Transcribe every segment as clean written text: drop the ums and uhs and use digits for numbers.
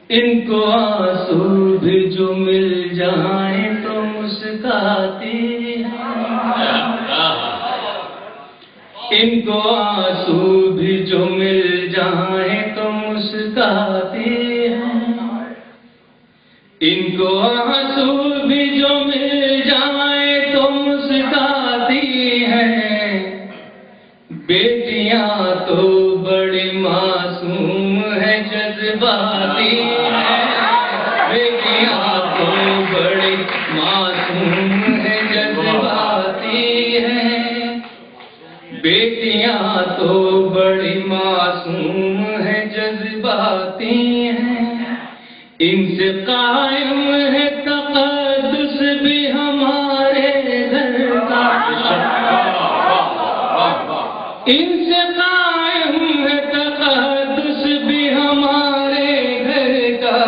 ان کو آنسو بھی جو مل جائیں تو مسکاتی ہیں، ان کو آنسو بھی جو مل جائیں تو مسکاتی ہیں، ان کو آنسو بھی جو مل جائیں تو مسکاتی ہیں، بیٹیاں تو بڑی معصوم ہیں جذباتی ہیں، بیٹیاں تو بڑی معصوم ہیں جذباتی ہیں، بیٹیاں تو بڑی معصوم ہیں جذباتی ہیں، ان سے قائم ہے تقدس بھی ہمارے گھر کا، ان سے قائم ہے تقدس بھی ہمارے گھر کا،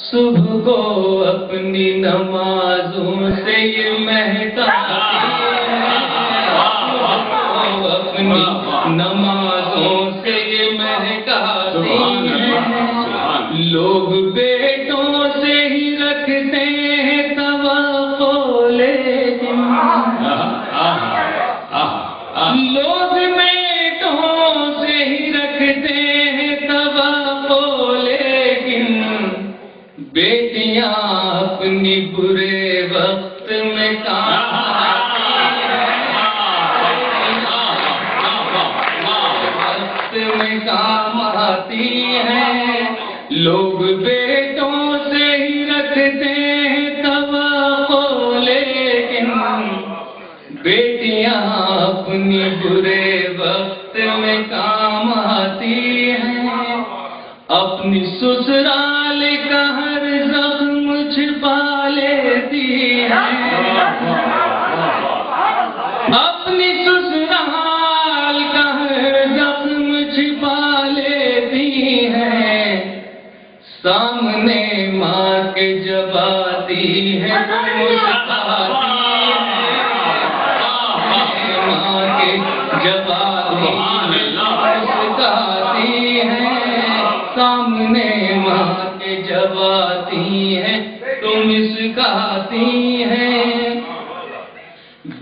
صبح کو اپنی نمازوں سے یہ مہکاتی ہے، اپنی نمازوں سے یہ مہکاتی ہے، لوگ بیٹوں سے ہی رکھتے ہیں توقع لیکن، لوگ بیٹوں سے ہی رکھتے ہیں توقع لیکن، بیٹیاں اپنی برے وقت میں کام آتی ہیں، وقت میں کام آتی ہیں، لوگ بیٹوں سے ہی رکھتے ہیں توقع لیکن، بیٹیاں اپنی برے وقت میں کام آتی ہیں، اپنی سسرال کا ہر زخم چھپا لیتی ہیں، اپنی سسرال کا ہر زخم چھپا لیتی ہیں، سامنے ماں کے جب آتی ہے تو مسکراتی ہے، ماں کے جب آتی ہے مسکراتی ہے، سامنے ماں کے جب آتی ہے تو مسکراتی ہیں،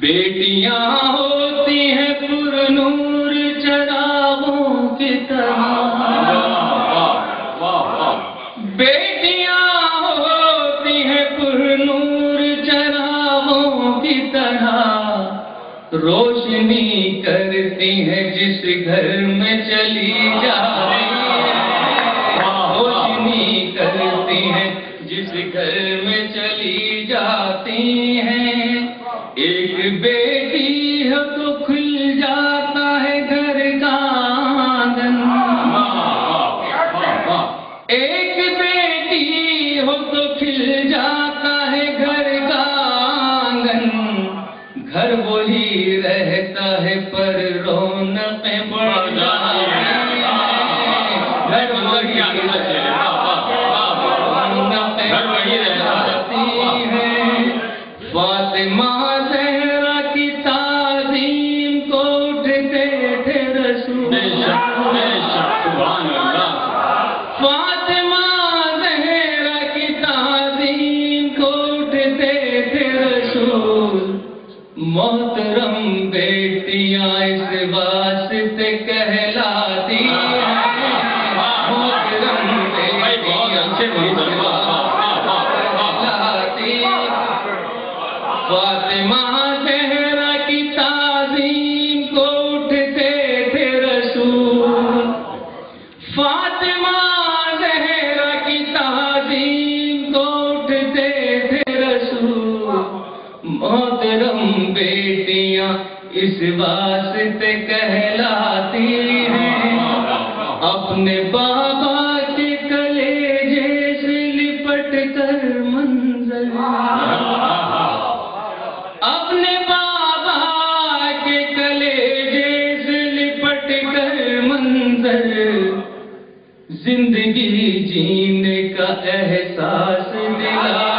بیٹیاں ہوتی ہیں پر نور چراغوں کی طرح، بیٹیاں ہوتی ہیں پر نور چراغوں کی طرح، روشنی کرتی ہیں جس گھر میں چلی جاتی ہیں، روشنی کرتی ہیں جس گھر میں چلی جاتی ہیں، ایک بیٹی ہو تو کھل جاتا ہے گھر کا آنگن، ایک بیٹی ہو تو کھل جاتا ہے گھر کا آنگن، گھر وہی رہتا ہے پر رونقیں بڑھ جاتی ہیں، گھر وہی رہتا ہے، فاطمہ زہرا کی تعظیم کو اٹھتے تھے رسول، فاطمہ زہرا کی تعظیم کو اٹھتے تھے رسول، محترم بیٹیاں اس واسطے کہلاتی ہیں، محترم بیٹیاں فاطمہ زہرا کی تعظیم کو اٹھتے تھے رسول، فاطمہ زہرا کی تعظیم کو اٹھتے تھے رسول، محترم بیٹیاں اس واسطے کہلاتی ہیں، اپنے بابا کے کلیجے سے لپٹ کر منظر، اپنے بابا کے کلیجے سے لپٹ کر منظر، زندگی جینے کا احساس دلا